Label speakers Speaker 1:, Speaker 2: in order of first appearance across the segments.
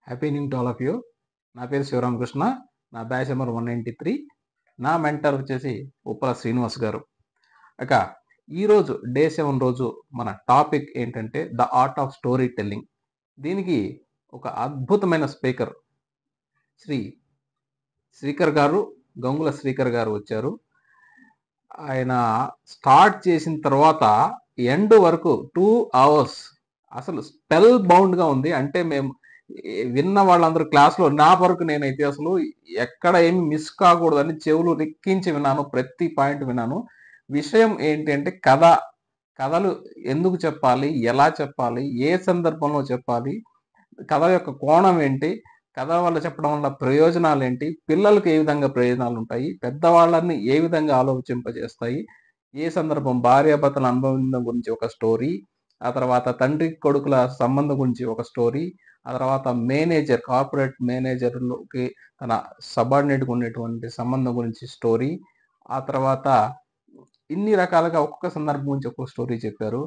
Speaker 1: Happy new to all of you. నా పేరు శివరామకృష్ణ. నా బ్యాచ్ నెంబర్ 193. నా మెంటర్ వచ్చేసి ఉప్పల శ్రీనివాస్ గారు. ఇక ఈరోజు డే 7 రోజు మన టాపిక్ ఏంటంటే the art of story telling. దీనికి ఒక అద్భుతమైన స్పీకర్ శ్రీకర్ గారు, గంగుల శ్రీకర్ గారు వచ్చారు. ఆయన స్టార్ట్ చేసిన తర్వాత ఎండ్ వరకు 2 hours అసలు స్పెల్ బౌండ్గా ఉంది. అంటే మేము విన్న వాళ్ళందరూ క్లాస్లో నా వరకు నేనైతే అసలు ఎక్కడ ఏమి మిస్ కాకూడదని చెవులు రెక్కించి విన్నాను. ప్రతి పాయింట్ విన్నాను. విషయం ఏంటి అంటే కథలు ఎందుకు చెప్పాలి, ఎలా చెప్పాలి, ఏ సందర్భంలో చెప్పాలి, కథ యొక్క కోణం ఏంటి, కథ వల్ల చెప్పడం వల్ల ప్రయోజనాలు ఏంటి, పిల్లలకు ఏ విధంగా ప్రయోజనాలు ఉంటాయి, పెద్దవాళ్ళని ఏ విధంగా ఆలోచింపజేస్తాయి, ఏ సందర్భం భార్యాభర్తల అనుభవం గురించి ఒక స్టోరీ, ఆ తర్వాత తండ్రి కొడుకుల సంబంధం గురించి ఒక స్టోరీ, ఆ తర్వాత కార్పొరేట్ మేనేజర్కి తన సబార్డినేట్గా ఉండేటువంటి సంబంధం గురించి స్టోరీ, ఆ తర్వాత ఇన్ని రకాలుగా ఒక్కొక్క సందర్భం గురించి ఒక్కొక్క స్టోరీ చెప్పారు.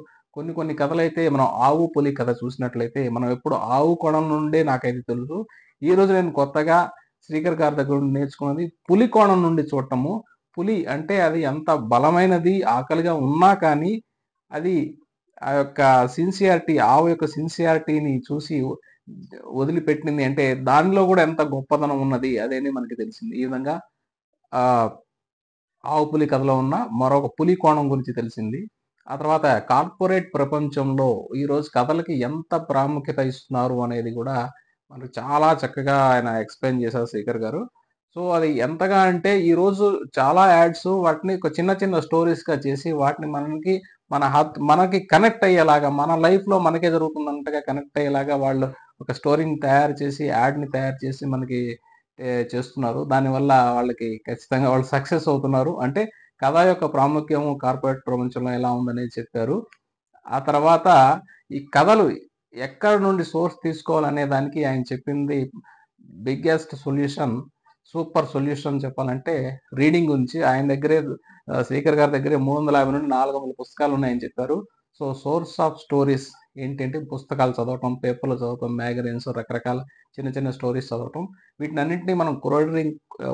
Speaker 1: కొన్ని కథలైతే మనం ఆవు పులి కథ చూసినట్లయితే మనం ఎప్పుడు ఆవు కోణం నుండే నాకైతే తెలుసు. ఈరోజు నేను కొత్తగా శ్రీకర్ గారి దగ్గర నుండి నేర్చుకున్నది పులి కోణం నుండి చూడటము. పులి అంటే అది ఎంత బలమైనది, ఆకలిగా ఉన్నా కానీ అది ఆ యొక్క ఆవు యొక్క సిన్సియారిటీని చూసి వదిలిపెట్టింది. అంటే దానిలో కూడా ఎంత గొప్పతనం ఉన్నది అదేని మనకి తెలిసింది. ఈ విధంగా ఆ ఆవు పులి కథలో ఉన్న మరొక పులి కోణం గురించి తెలిసింది. ఆ తర్వాత కార్పొరేట్ ప్రపంచంలో ఈరోజు కథలకి ఎంత ప్రాముఖ్యత ఇస్తున్నారు అనేది కూడా మనకు చాలా చక్కగా ఆయన ఎక్స్ప్లెయిన్ చేశారు శ్రీకర్ గారు. సో అది ఎంతగా అంటే ఈరోజు చాలా యాడ్స్ వాటిని ఒక చిన్న చిన్న స్టోరీస్గా చేసి వాటిని మనకి కనెక్ట్ అయ్యేలాగా, మన లైఫ్లో మనకే జరుగుతున్నట్టుగా కనెక్ట్ అయ్యేలాగా వాళ్ళు ఒక స్టోరీని తయారు చేసి, యాడ్ని తయారు చేసి మనకి చేస్తున్నారు. దానివల్ల వాళ్ళకి ఖచ్చితంగా వాళ్ళు సక్సెస్ అవుతున్నారు. అంటే కథ యొక్క ప్రాముఖ్యము కార్పొరేట్ ప్రపంచంలో ఎలా ఉందనేది చెప్పారు. ఆ తర్వాత ఈ కథలు ఎక్కడ నుండి సోర్స్ తీసుకోవాలనే దానికి ఆయన చెప్పింది బిగ్గెస్ట్ సొల్యూషన్, సూపర్ సొల్యూషన్ చెప్పాలంటే రీడింగ్ గురించి. ఆయన దగ్గరే శ్రీకర్ గారి దగ్గరే 350 నుండి 400 పుస్తకాలు ఉన్నాయని చెప్పారు. సో సోర్స్ ఆఫ్ స్టోరీస్ ఏంటంటే పుస్తకాలు చదవటం, పేపర్లు చదవటం, మ్యాగజైన్స్, రకరకాల చిన్న చిన్న స్టోరీస్ చదవటం. వీటినన్నింటినీ మనం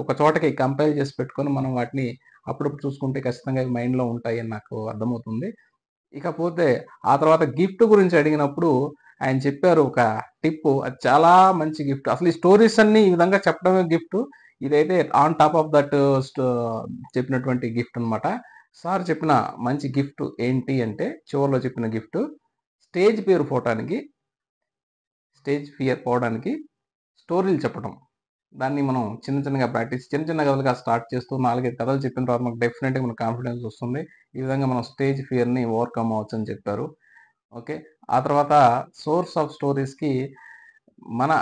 Speaker 1: ఒక చోటకి కంపైల్ చేసి పెట్టుకొని మనం వాటిని అప్పుడప్పుడు చూసుకుంటే ఖచ్చితంగా మైండ్లో ఉంటాయి అని నాకు అర్థమవుతుంది. ఇకపోతే ఆ తర్వాత గిఫ్ట్ గురించి అడిగినప్పుడు ఆయన చెప్పారు ఒక టిప్. అది చాలా మంచి గిఫ్ట్. అసలు ఈ స్టోరీస్ అన్ని ఈ విధంగా చెప్పడమే గిఫ్ట్. ఇదైతే ఆన్ టాప్ ఆఫ్ దట్ చెప్పినటువంటి గిఫ్ట్ అనమాట. సార్ చెప్పిన మంచి గిఫ్ట్ ఏంటి అంటే చివరిలో చెప్పిన గిఫ్ట్ స్టేజ్ ఫియర్ పోవడానికి స్టోరీలు చెప్పడం. దాన్ని మనం చిన్న కథలుగా స్టార్ట్ చేస్తూ 4-5 కథలు చెప్పిన తర్వాత మనకు డెఫినెట్గా మనకు కాన్ఫిడెన్స్ వస్తుంది. ఈ విధంగా మనం స్టేజ్ ఫియర్ని ఓవర్కమ్ అవ్వచ్చు అని చెప్పారు. ఓకే. ఆ తర్వాత సోర్స్ ఆఫ్ స్టోరీస్కి మన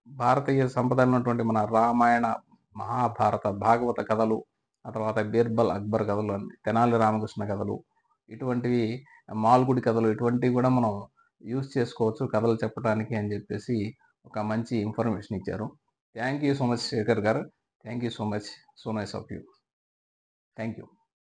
Speaker 1: భారతీయ సంప్రదాయం ఉన్నటువంటి మన రామాయణ, మహాభారత, భాగవత కథలు, ఆ తర్వాత బీర్బల్, అక్బర్ కథలు, తెనాలి రామకృష్ణ కథలు, ఇటువంటివి మాల్గుడి కథలు, ఇటువంటివి కూడా మనం యూజ్ చేసుకోవచ్చు కథలు చెప్పడానికి అని చెప్పేసి ఒక మంచి ఇన్ఫర్మేషన్ ఇచ్చారు. Thank you so much Shekhar గారు. Thank you so much. So nice of you. Thank you.